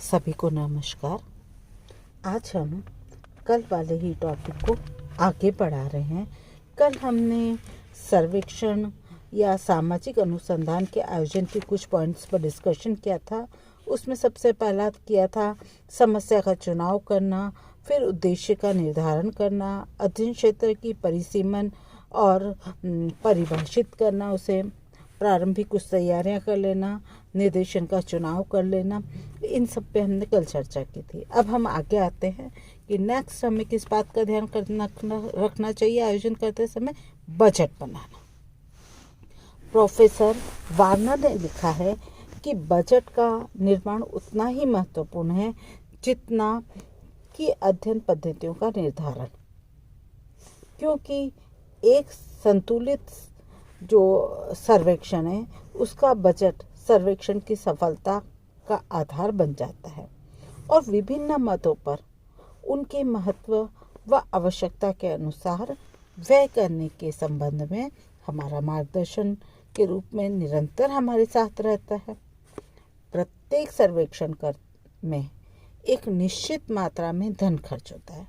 सभी को नमस्कार। आज हम कल वाले ही टॉपिक को आगे बढ़ा रहे हैं। कल हमने सर्वेक्षण या सामाजिक अनुसंधान के आयोजन के कुछ पॉइंट्स पर डिस्कशन किया था। उसमें सबसे पहला किया था समस्या का चुनाव करना, फिर उद्देश्य का निर्धारण करना, अध्ययन क्षेत्र की परिसीमन और परिभाषित करना, उसे प्रारंभिक कुछ तैयारियां कर लेना, निर्देशन का चुनाव कर लेना। इन सब पे हमने कल चर्चा की थी। अब हम आगे आते हैं कि नेक्स्ट हमें किस बात का ध्यान रखना चाहिए आयोजन करते समय? बजट बनाना। प्रोफेसर वार्नर ने लिखा है कि बजट का निर्माण उतना ही महत्वपूर्ण है जितना कि अध्ययन पद्धतियों का निर्धारण, क्योंकि एक संतुलित जो सर्वेक्षण है उसका बजट सर्वेक्षण की सफलता का आधार बन जाता है और विभिन्न मतों पर उनके महत्व व आवश्यकता के अनुसार व्यय करने के संबंध में हमारा मार्गदर्शन के रूप में निरंतर हमारे साथ रहता है। प्रत्येक सर्वेक्षण में एक निश्चित मात्रा में धन खर्च होता है,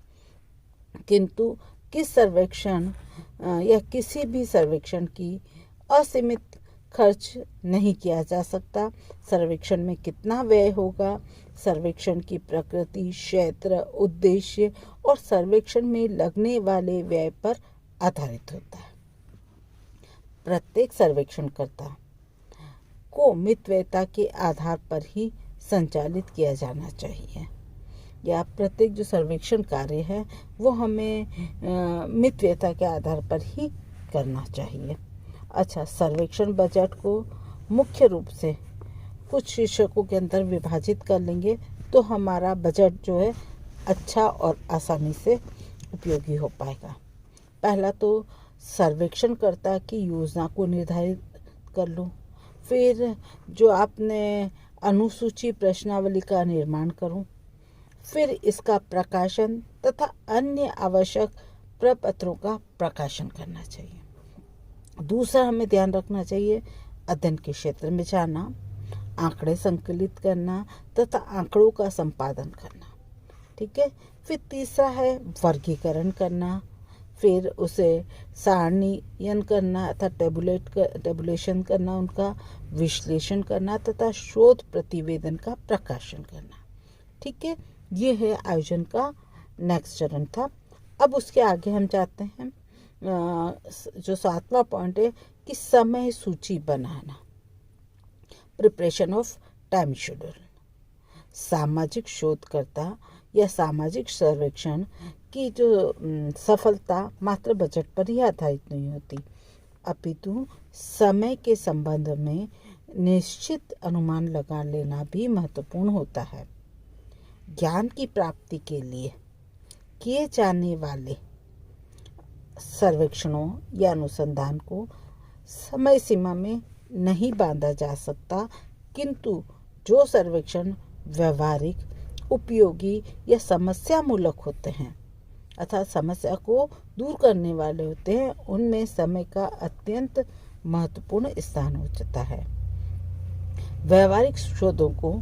किंतु किस सर्वेक्षण या किसी भी सर्वेक्षण की असीमित खर्च नहीं किया जा सकता। सर्वेक्षण में कितना व्यय होगा, सर्वेक्षण की प्रकृति, क्षेत्र, उद्देश्य और सर्वेक्षण में लगने वाले व्यय पर आधारित होता है। प्रत्येक सर्वेक्षणकर्ता को मितव्ययता के आधार पर ही संचालित किया जाना चाहिए, या प्रत्येक जो सर्वेक्षण कार्य है वो हमें मितव्ययता के आधार पर ही करना चाहिए। अच्छा, सर्वेक्षण बजट को मुख्य रूप से कुछ शीर्षकों के अंदर विभाजित कर लेंगे तो हमारा बजट जो है अच्छा और आसानी से उपयोगी हो पाएगा। पहला तो सर्वेक्षणकर्ता की योजना को निर्धारित कर लो, फिर जो आपने अनुसूची प्रश्नावली का निर्माण करो, फिर इसका प्रकाशन तथा अन्य आवश्यक प्रपत्रों का प्रकाशन करना चाहिए। दूसरा हमें ध्यान रखना चाहिए अध्ययन के क्षेत्र में जाना, आंकड़े संकलित करना तथा आंकड़ों का संपादन करना। ठीक है। फिर तीसरा है वर्गीकरण करना, फिर उसे सारणीयन करना तथा टेबुलेशन करना, उनका विश्लेषण करना तथा शोध प्रतिवेदन का प्रकाशन करना। ठीक है, ये है आयोजन का नेक्स्ट चरण था। अब उसके आगे हम जाते हैं, जो 7वां पॉइंट है कि समय सूची बनाना, प्रिपरेशन ऑफ टाइम शेड्यूल। सामाजिक शोधकर्ता या सामाजिक सर्वेक्षण की जो सफलता मात्र बजट पर ही आधारित नहीं होती, अपितु समय के संबंध में निश्चित अनुमान लगा लेना भी महत्वपूर्ण होता है। ज्ञान की प्राप्ति के लिए किए जाने वाले सर्वेक्षणों या अनुसंधान को समय सीमा में नहीं बांधा जा सकता, किंतु जो सर्वेक्षण व्यवहारिक, उपयोगी या समस्या मूलक होते हैं अर्थात समस्या को दूर करने वाले होते हैं, उनमें समय का अत्यंत महत्वपूर्ण स्थान हो जाता है। व्यवहारिक शोधों को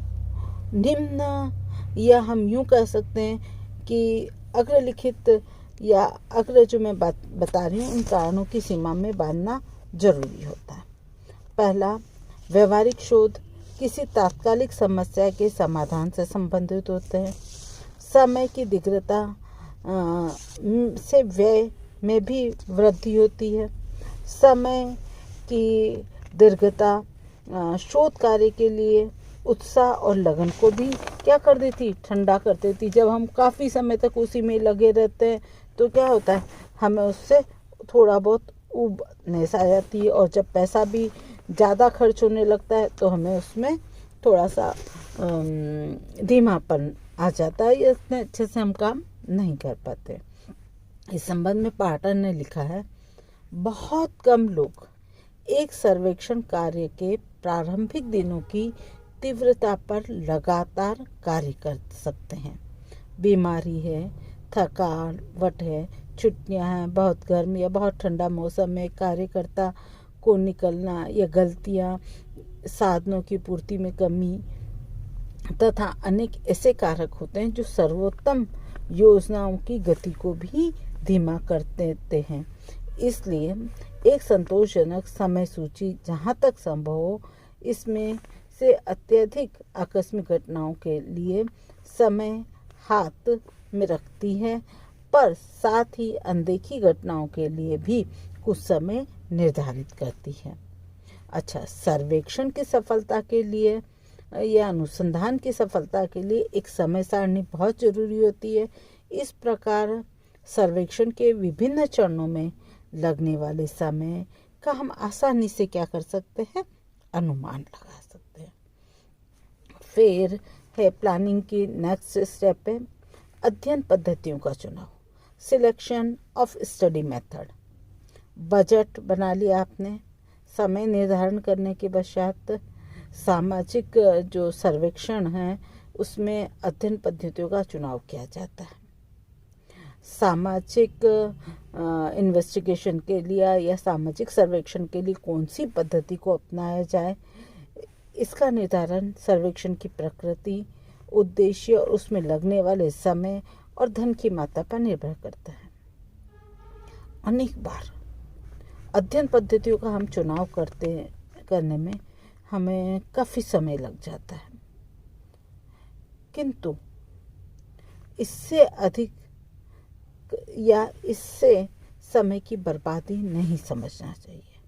निम्न, या हम यूँ कह सकते हैं कि अग्रलिखित या अग्र जो मैं बात बता रही हूँ उन कारणों की सीमा में बांधना जरूरी होता है। पहला, व्यवहारिक शोध किसी तात्कालिक समस्या के समाधान से संबंधित होते हैं। समय की दीर्घता से व्यय में भी वृद्धि होती है। समय की दीर्घता शोध कार्य के लिए उत्साह और लगन को भी क्या कर देती, ठंडा कर देती। जब हम काफ़ी समय तक उसी में लगे रहते हैं तो क्या होता है, हमें उससे थोड़ा बहुत ऊबनेस आ जाती है, और जब पैसा भी ज़्यादा खर्च होने लगता है तो हमें उसमें थोड़ा सा धीमापन आ जाता है, इतने अच्छे से हम काम नहीं कर पाते। इस संबंध में पार्टर ने लिखा है, बहुत कम लोग एक सर्वेक्षण कार्य के प्रारंभिक दिनों की तीव्रता पर लगातार कार्य कर सकते हैं। बीमारी है, थकावट है, छुट्टियां हैं, बहुत गर्म या बहुत ठंडा मौसम में कार्यकर्ता को निकलना या गलतियां, साधनों की पूर्ति में कमी, तथा अनेक ऐसे कारक होते हैं जो सर्वोत्तम योजनाओं की गति को भी धीमा कर देते हैं। इसलिए एक संतोषजनक समय सूची जहाँ तक संभव हो, इसमें से अत्यधिक आकस्मिक घटनाओं के लिए समय हाथ में रखती है, पर साथ ही अनदेखी घटनाओं के लिए भी कुछ समय निर्धारित करती है। अच्छा, सर्वेक्षण की सफलता के लिए या अनुसंधान की सफलता के लिए एक समय सारणी बहुत जरूरी होती है। इस प्रकार सर्वेक्षण के विभिन्न चरणों में लगने वाले समय का हम आसानी से क्या कर सकते हैं, अनुमान लगा सकते हैं। फिर है प्लानिंग की नेक्स्ट स्टेप है अध्ययन पद्धतियों का चुनाव, selection of study method. Budget बना लिया आपने, समय निर्धारण करने के पश्चात सामाजिक जो सर्वेक्षण है उसमें अध्ययन पद्धतियों का चुनाव किया जाता है। सामाजिक इन्वेस्टिगेशन के लिए या सामाजिक सर्वेक्षण के लिए कौन सी पद्धति को अपनाया जाए, इसका निर्धारण सर्वेक्षण की प्रकृति, उद्देश्य और उसमें लगने वाले समय और धन की मात्रा पर निर्भर करता है। अनेक बार अध्ययन पद्धतियों का हम चुनाव करने में हमें काफ़ी समय लग जाता है, किंतु इससे अधिक या इससे समय की बर्बादी नहीं समझना चाहिए।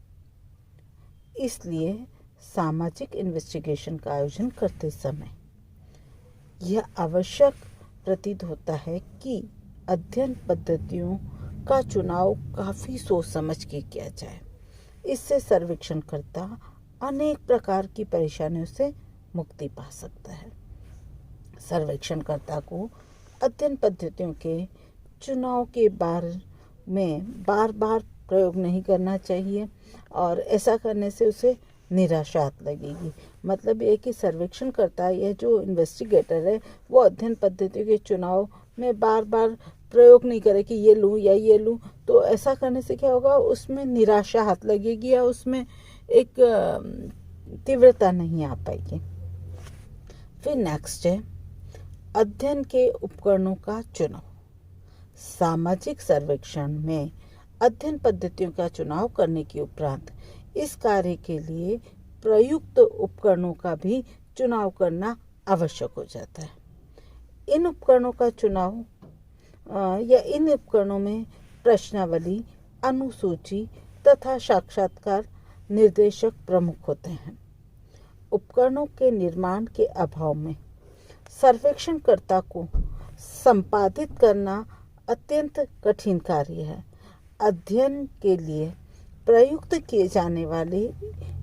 इसलिए सामाजिक इन्वेस्टिगेशन का आयोजन करते समय यह आवश्यक प्रतीत होता है कि अध्ययन पद्धतियों का चुनाव काफ़ी सोच समझ के किया जाए। इससे सर्वेक्षणकर्ता अनेक प्रकार की परेशानियों से मुक्ति पा सकता है। सर्वेक्षणकर्ता को अध्ययन पद्धतियों के चुनाव के बारे में बार बार प्रयोग नहीं करना चाहिए और ऐसा करने से उसे निराशा लगेगी। मतलब ये कि सर्वेक्षण करता है, यह जो इन्वेस्टिगेटर है वो अध्ययन पद्धतियों के चुनाव में बार बार प्रयोग नहीं करे कि ये लूँ या ये लूँ, तो ऐसा करने से क्या होगा, उसमें निराशा हाथ लगेगी या उसमें एक तीव्रता नहीं आ पाएगी। फिर नेक्स्ट है अध्ययन के उपकरणों का चुनाव। सामाजिक सर्वेक्षण में अध्ययन पद्धतियों का चुनाव करने के उपरांत इस कार्य के लिए प्रयुक्त उपकरणों का भी चुनाव करना आवश्यक हो जाता है। इन उपकरणों का चुनाव या इन उपकरणों में प्रश्नावली, अनुसूची तथा साक्षात्कार निर्देशक प्रमुख होते हैं। उपकरणों के निर्माण के अभाव में सर्वेक्षणकर्ता को संपादित करना अत्यंत कठिन कार्य है। अध्ययन के लिए प्रयुक्त किए जाने वाले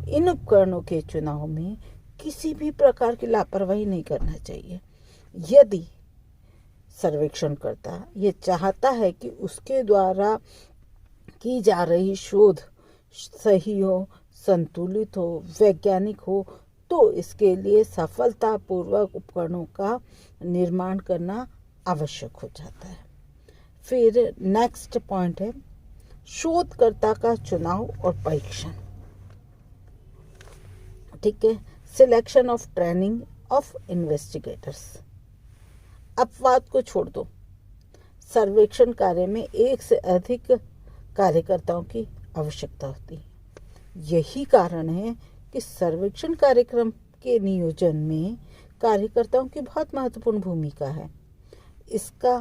इन उपकरणों के चुनाव में किसी भी प्रकार की लापरवाही नहीं करना चाहिए। यदि सर्वेक्षणकर्ता ये चाहता है कि उसके द्वारा की जा रही शोध सही हो, संतुलित हो, वैज्ञानिक हो, तो इसके लिए सफलतापूर्वक उपकरणों का निर्माण करना आवश्यक हो जाता है। फिर नेक्स्ट पॉइंट है शोधकर्ता का चुनाव और परीक्षण। ठीक है, selection of training of investigators. अपवाद को छोड़ दो, सर्वेक्षण कार्य में एक से अधिक कार्यकर्ताओं की आवश्यकता होती है। यही कारण है कि सर्वेक्षण कार्यक्रम के नियोजन में कार्यकर्ताओं की बहुत महत्वपूर्ण भूमिका है। इसका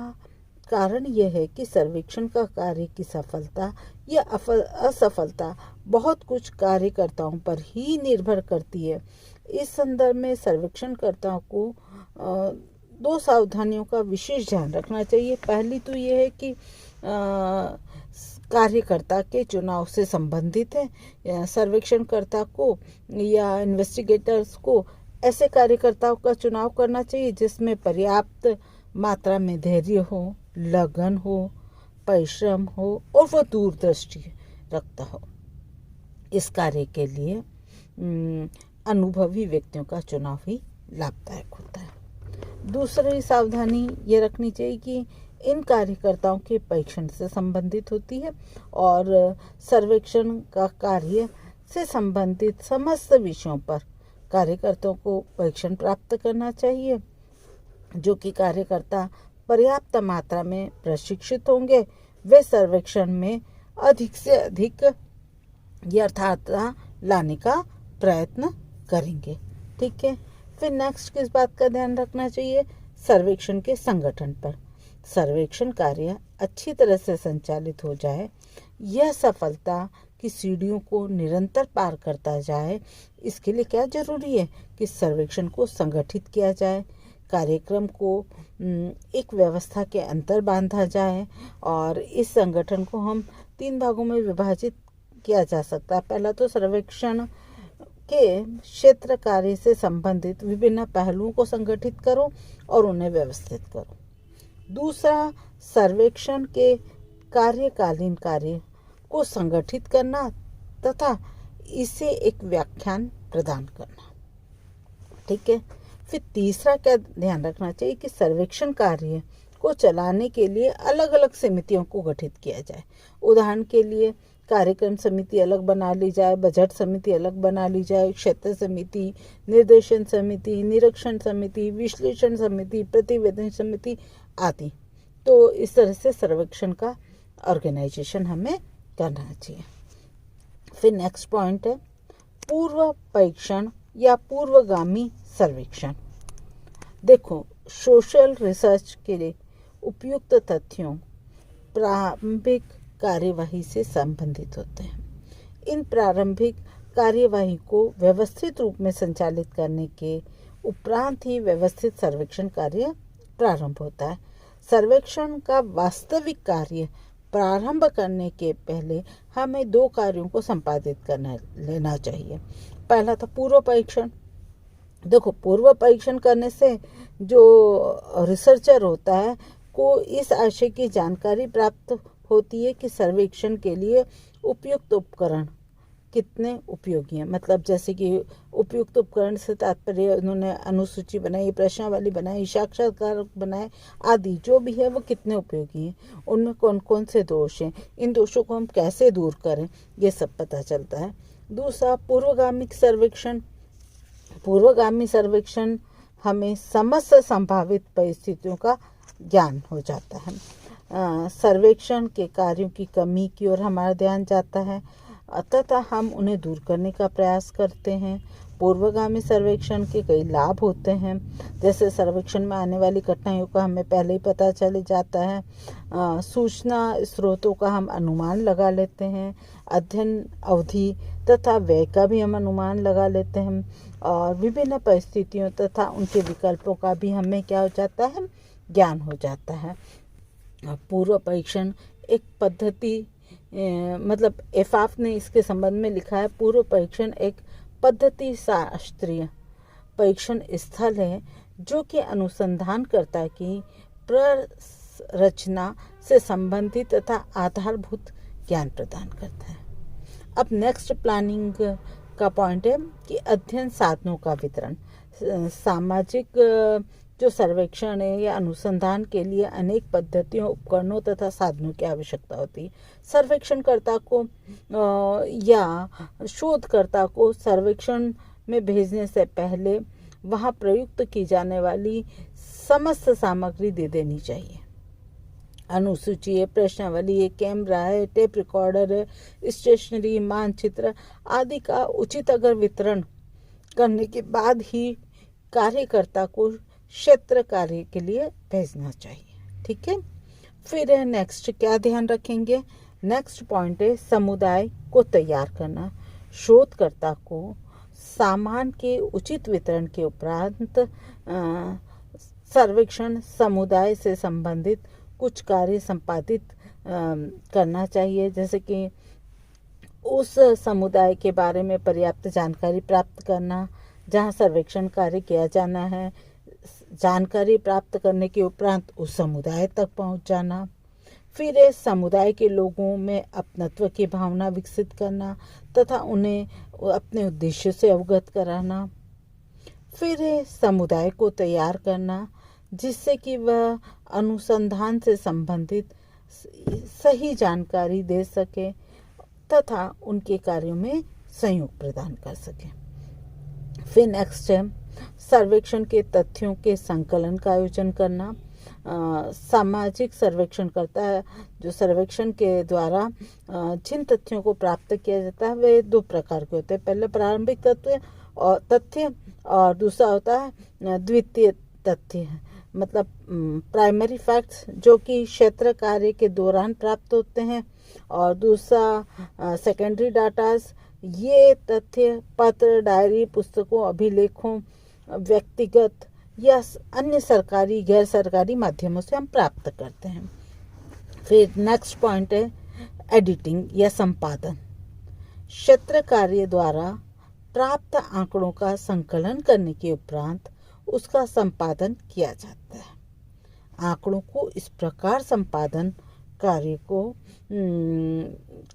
कारण यह है कि सर्वेक्षण का कार्य की सफलता या असफलता बहुत कुछ कार्यकर्ताओं पर ही निर्भर करती है। इस संदर्भ में सर्वेक्षणकर्ताओं को दो सावधानियों का विशेष ध्यान रखना चाहिए। पहली तो यह है कि कार्यकर्ता के चुनाव से संबंधित है। सर्वेक्षणकर्ता को या इन्वेस्टिगेटर्स को ऐसे कार्यकर्ताओं का चुनाव करना चाहिए जिसमें पर्याप्त मात्रा में धैर्य हो, लगन हो, परिश्रम हो और वह दूरदृष्टि रखता हो। इस कार्य के लिए अनुभवी व्यक्तियों का चुनाव ही लाभदायक होता है। दूसरी सावधानी ये रखनी चाहिए कि इन कार्यकर्ताओं के परीक्षण से संबंधित होती है और सर्वेक्षण का कार्य से संबंधित समस्त विषयों पर कार्यकर्ताओं को परीक्षण प्राप्त करना चाहिए, जो कि कार्यकर्ता पर्याप्त मात्रा में प्रशिक्षित होंगे, वे सर्वेक्षण में अधिक से अधिक यथार्थता लाने का प्रयत्न करेंगे। ठीक है। फिर नेक्स्ट किस बात का ध्यान रखना चाहिए? सर्वेक्षण के संगठन पर। सर्वेक्षण कार्य अच्छी तरह से संचालित हो जाए, यह सफलता की सीढ़ियों को निरंतर पार करता जाए, इसके लिए क्या जरूरी है कि सर्वेक्षण को संगठित किया जाए, कार्यक्रम को एक व्यवस्था के अंतर बांधा जाए, और इस संगठन को हम 3 भागों में विभाजित किया जा सकता है। पहला तो सर्वेक्षण के क्षेत्र कार्य से संबंधित विभिन्न पहलुओं को संगठित करो और उन्हें व्यवस्थित करो। दूसरा, सर्वेक्षण के कार्यकालीन कार्य को संगठित करना तथा इसे एक व्याख्यान प्रदान करना। ठीक है। फिर तीसरा क्या ध्यान रखना चाहिए कि सर्वेक्षण कार्य को चलाने के लिए अलग अलग समितियों को गठित किया जाए। उदाहरण के लिए कार्यक्रम समिति अलग बना ली जाए, बजट समिति अलग बना ली जाए, क्षेत्र समिति, निर्देशन समिति, निरीक्षण समिति, विश्लेषण समिति, प्रतिवेदन समिति आदि। तो इस तरह से सर्वेक्षण का ऑर्गेनाइजेशन हमें करना चाहिए। फिर नेक्स्ट पॉइंट है पूर्व परीक्षण या पूर्वगामी सर्वेक्षण। देखो, सोशल रिसर्च के लिए उपयुक्त तथ्यों प्रारंभिक कार्यवाही से संबंधित होते हैं। इन प्रारंभिक कार्यवाही को व्यवस्थित रूप में संचालित करने के उपरांत ही व्यवस्थित सर्वेक्षण कार्य प्रारंभ होता है। सर्वेक्षण का वास्तविक कार्य प्रारंभ करने के पहले हमें 2 कार्यों को संपादित लेना चाहिए। पहला तो पूर्व परीक्षण। देखो, पूर्व परीक्षण करने से जो रिसर्चर होता है को इस आशय की जानकारी प्राप्त होती है कि सर्वेक्षण के लिए उपयुक्त उपकरण कितने उपयोगी हैं। मतलब जैसे कि उपयुक्त उपकरण से तात्पर्य उन्होंने अनुसूची बनाई, प्रश्नावली बनाई, साक्षात्कार बनाए आदि, जो भी है वो कितने उपयोगी हैं, उनमें कौन कौन से दोष हैं, इन दोषों को हम कैसे दूर करें, ये सब पता चलता है। दूसरा, पूर्वगामी सर्वेक्षण। पूर्वगामी सर्वेक्षण हमें समस्त संभावित परिस्थितियों का ज्ञान हो जाता है। सर्वेक्षण के कार्यों की कमी की ओर हमारा ध्यान जाता है, तथा हम उन्हें दूर करने का प्रयास करते हैं। पूर्वगामी सर्वेक्षण के कई लाभ होते हैं, जैसे सर्वेक्षण में आने वाली कठिनाइयों का हमें पहले ही पता चल जाता है। सूचना स्रोतों का हम अनुमान लगा लेते हैं, अध्ययन अवधि तथा व्यय का भी हम अनुमान लगा लेते हैं, और विभिन्न परिस्थितियों तथा उनके विकल्पों का भी हमें क्या हो जाता है, ज्ञान हो जाता है। पूर्व परीक्षण एक पद्धति, मतलब एफआफ ने इसके संबंध में लिखा है, पूर्व परीक्षण एक पद्धति शास्त्रीय परीक्षण स्थल है जो कि अनुसंधान करता की प्ररचना से संबंधित तथा आधारभूत ज्ञान प्रदान करता है। अब नेक्स्ट प्लानिंग का पॉइंट है कि अध्ययन साधनों का वितरण। सामाजिक जो सर्वेक्षण है या अनुसंधान के लिए अनेक पद्धतियों, उपकरणों तथा साधनों की आवश्यकता होती है। सर्वेक्षणकर्ता को या शोधकर्ता को सर्वेक्षण में भेजने से पहले वहां प्रयुक्त की जाने वाली समस्त सामग्री दे देनी चाहिए। अनुसूची है, प्रश्नावली है, कैमरा है, टेप रिकॉर्डर है, स्टेशनरी, मानचित्र आदि का उचित अगर वितरण करने के बाद ही कार्यकर्ता को क्षेत्र कार्य के लिए भेजना चाहिए। ठीक है। फिर नेक्स्ट क्या ध्यान रखेंगे? नेक्स्ट पॉइंट है समुदाय को तैयार करना। शोधकर्ता को सामान के उचित वितरण के उपरांत सर्वेक्षण समुदाय से संबंधित कुछ कार्य संपादित करना चाहिए, जैसे कि उस समुदाय के बारे में पर्याप्त जानकारी प्राप्त करना जहां सर्वेक्षण कार्य किया जाना है, जानकारी प्राप्त करने के उपरांत उस समुदाय तक पहुंच जाना, फिर इस समुदाय के लोगों में अपनत्व की भावना विकसित करना तथा उन्हें अपने उद्देश्य से अवगत कराना, फिर समुदाय को तैयार करना जिससे कि वह अनुसंधान से संबंधित सही जानकारी दे सके तथा उनके कार्यों में सहयोग प्रदान कर सके। फिर नेक्स्ट है सर्वेक्षण के तथ्यों के संकलन का आयोजन करना। सामाजिक सर्वेक्षण करता है। जो सर्वेक्षण के द्वारा जिन तथ्यों को प्राप्त किया जाता है वे दो प्रकार के होते हैं। पहले प्रारंभिक तथ्य और दूसरा होता है द्वितीय तथ्य, मतलब प्राइमरी फैक्ट्स जो कि क्षेत्र कार्य के दौरान प्राप्त होते हैं, और दूसरा सेकेंडरी डाटास। ये तथ्य पत्र, डायरी, पुस्तकों, अभिलेखों, व्यक्तिगत या अन्य सरकारी गैर सरकारी माध्यमों से हम प्राप्त करते हैं। फिर नेक्स्ट पॉइंट है एडिटिंग या संपादन। क्षेत्र कार्य द्वारा प्राप्त आंकड़ों का संकलन करने के उपरांत उसका संपादन किया जाता है। आंकड़ों को इस प्रकार संपादन कार्य को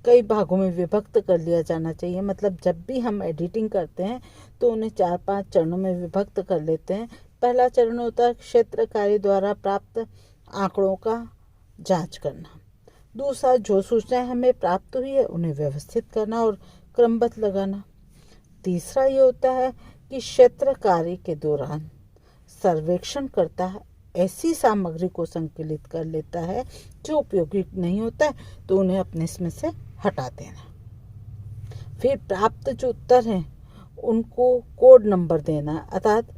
कई भागों में विभक्त कर लिया जाना चाहिए। मतलब जब भी हम एडिटिंग करते हैं तो उन्हें 4-5 चरणों में विभक्त कर लेते हैं। पहला चरण होता है क्षेत्र कार्य द्वारा प्राप्त आंकड़ों का जांच करना। दूसरा, जो सूचनाएं हमें प्राप्त हुई है उन्हें व्यवस्थित करना और क्रमबद्ध लगाना। तीसरा ये होता है कि क्षेत्र कार्य के दौरान सर्वेक्षण करता है ऐसी सामग्री को संकलित कर लेता है जो उपयोगी नहीं होता है तो उन्हें अपने इसमें से हटा देना। फिर प्राप्त जो उत्तर हैं उनको कोड नंबर देना, अर्थात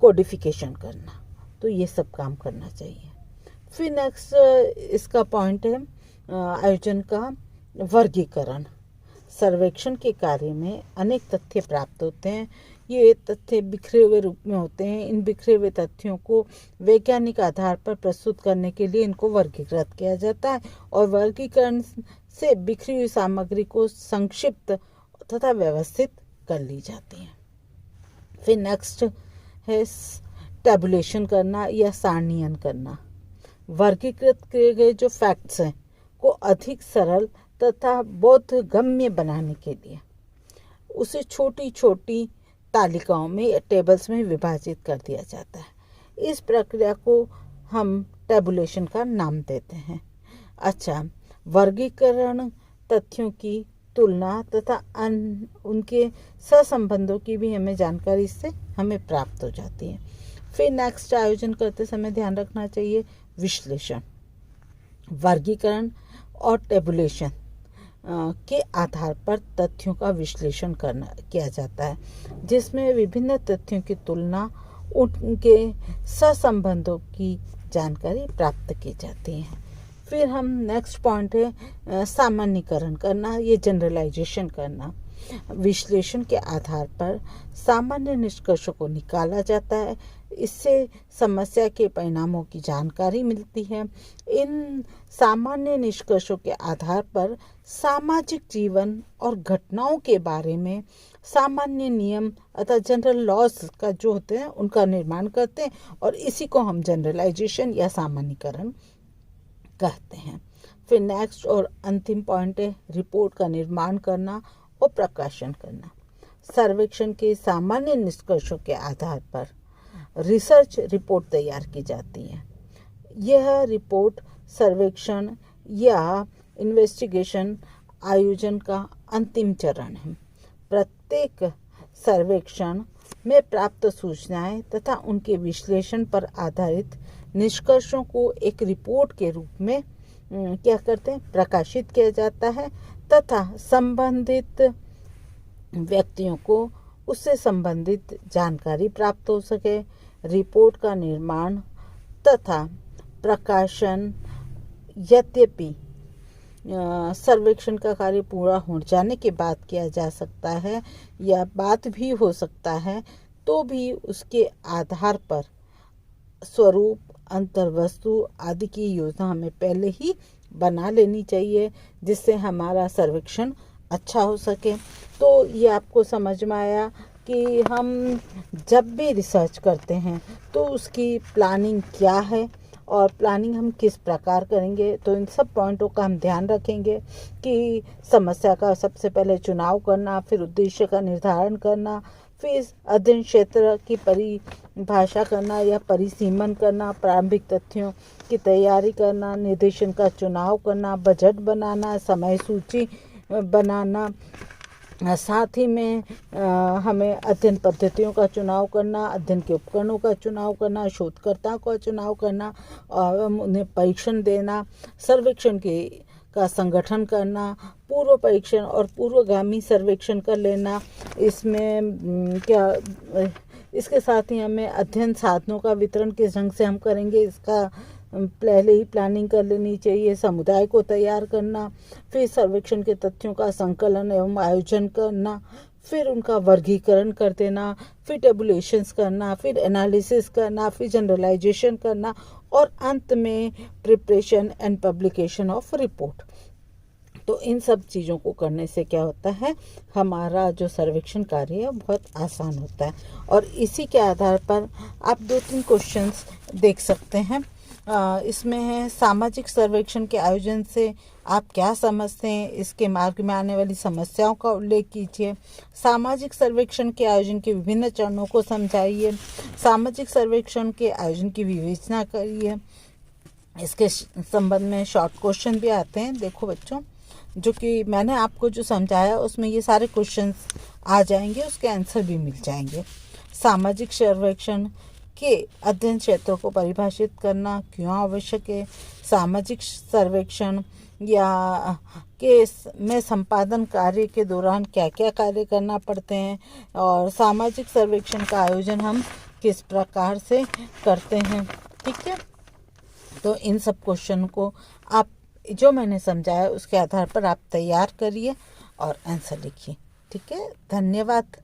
कोडिफिकेशन करना। तो ये सब काम करना चाहिए। फिर नेक्स्ट इसका पॉइंट है आयोजन का वर्गीकरण। सर्वेक्षण के कार्य में अनेक तथ्य प्राप्त होते हैं। ये तथ्य बिखरे हुए रूप में होते हैं। इन बिखरे हुए तथ्यों को वैज्ञानिक आधार पर प्रस्तुत करने के लिए इनको वर्गीकृत किया जाता है और वर्गीकरण से बिखरी हुई सामग्री को संक्षिप्त तथा व्यवस्थित कर ली जाती है। फिर नेक्स्ट है टैबुलेशन करना या सारणीयन करना। वर्गीकृत किए गए जो फैक्ट्स हैं को अधिक सरल तथा बोधगम्य बनाने के लिए उसे छोटी छोटी तालिकाओं में या टेबल्स में विभाजित कर दिया जाता है। इस प्रक्रिया को हम टैबुलेशन का नाम देते हैं। अच्छा, वर्गीकरण तथ्यों की तुलना तथा उनके सहसंबंधों की भी हमें जानकारी इससे हमें प्राप्त हो जाती है। फिर नेक्स्ट आयोजन करते समय ध्यान रखना चाहिए विश्लेषण। वर्गीकरण और टैबुलेशन के आधार पर तथ्यों का विश्लेषण किया जाता है, जिसमें विभिन्न तथ्यों की तुलना, उनके सहसंबंधों की जानकारी प्राप्त की जाती है। फिर हम नेक्स्ट पॉइंट है सामान्यीकरण करना, ये जनरलाइजेशन करना। विश्लेषण के आधार पर सामान्य निष्कर्षों को निकाला जाता है। इससे समस्या के परिणामों की जानकारी मिलती है। इन सामान्य निष्कर्षों के आधार पर सामाजिक जीवन और घटनाओं के बारे में सामान्य नियम अथवा जनरल लॉज का जो होते हैं उनका निर्माण करते हैं और इसी को हम जनरलाइजेशन या सामान्यीकरण कहते हैं। फिर नेक्स्ट और अंतिम पॉइंट है रिपोर्ट का निर्माण करना और प्रकाशन करना। सर्वेक्षण के सामान्य निष्कर्षों के आधार पर रिसर्च रिपोर्ट तैयार की जाती है। यह रिपोर्ट सर्वेक्षण या इन्वेस्टिगेशन आयोजन का अंतिम चरण है। प्रत्येक सर्वेक्षण में प्राप्त सूचनाएं तथा उनके विश्लेषण पर आधारित निष्कर्षों को एक रिपोर्ट के रूप में क्या करते हैं, प्रकाशित किया जाता है तथा संबंधित व्यक्तियों को उससे संबंधित जानकारी प्राप्त हो सके। रिपोर्ट का निर्माण तथा प्रकाशन यद्यपि सर्वेक्षण का कार्य पूरा हो जाने के बाद किया जा सकता है या बाद भी हो सकता है, तो भी उसके आधार पर स्वरूप, अंतर्वस्तु आदि की योजना हमें पहले ही बना लेनी चाहिए, जिससे हमारा सर्वेक्षण अच्छा हो सके। तो ये आपको समझ में आया कि हम जब भी रिसर्च करते हैं तो उसकी प्लानिंग क्या है और प्लानिंग हम किस प्रकार करेंगे। तो इन सब पॉइंटों का हम ध्यान रखेंगे कि समस्या का सबसे पहले चुनाव करना, फिर उद्देश्य का निर्धारण करना, फिर अध्ययन क्षेत्र की परिभाषा करना या परिसीमन करना, प्रारंभिक तथ्यों की तैयारी करना, निर्देशन का चुनाव करना, बजट बनाना, समय सूची बनाना, साथ ही में हमें अध्ययन पद्धतियों का चुनाव करना, अध्ययन के उपकरणों का चुनाव करना, शोधकर्ताओं का चुनाव करना और उन्हें परीक्षण देना, सर्वेक्षण का संगठन करना, पूर्व परीक्षण और पूर्वगामी सर्वेक्षण कर लेना। इसमें इसके साथ ही हमें अध्ययन साधनों का वितरण किस ढंग से हम करेंगे इसका पहले ही प्लानिंग कर लेनी चाहिए। समुदाय को तैयार करना, फिर सर्वेक्षण के तथ्यों का संकलन एवं आयोजन करना, फिर उनका वर्गीकरण कर देना, फिर टेबुलेशंस करना, फिर एनालिसिस करना, फिर जनरलाइजेशन करना और अंत में preparation and publication of report. तो इन सब चीज़ों को करने से क्या होता है, हमारा जो सर्वेक्षण कार्य है बहुत आसान होता है। और इसी के आधार पर आप 2-3 क्वेश्चंस देख सकते हैं। इसमें है सामाजिक सर्वेक्षण के आयोजन से आप क्या समझते हैं, इसके मार्ग में आने वाली समस्याओं का उल्लेख कीजिए। सामाजिक सर्वेक्षण के आयोजन के विभिन्न चरणों को समझाइए। सामाजिक सर्वेक्षण के आयोजन की विवेचना करिए। इसके संबंध में शॉर्ट क्वेश्चन भी आते हैं। देखो बच्चों, जो कि मैंने आपको जो समझाया उसमें ये सारे क्वेश्चंस आ जाएंगे, उसके आंसर भी मिल जाएंगे। सामाजिक सर्वेक्षण के अध्ययन क्षेत्रों को परिभाषित करना क्यों आवश्यक है, सामाजिक सर्वेक्षण या के में संपादन कार्य के दौरान क्या क्या कार्य करना पड़ते हैं, और सामाजिक सर्वेक्षण का आयोजन हम किस प्रकार से करते हैं। ठीक है, तो इन सब क्वेश्चन को आप जो मैंने समझाया उसके आधार पर आप तैयार करिए और आंसर लिखिए। ठीक है, धन्यवाद।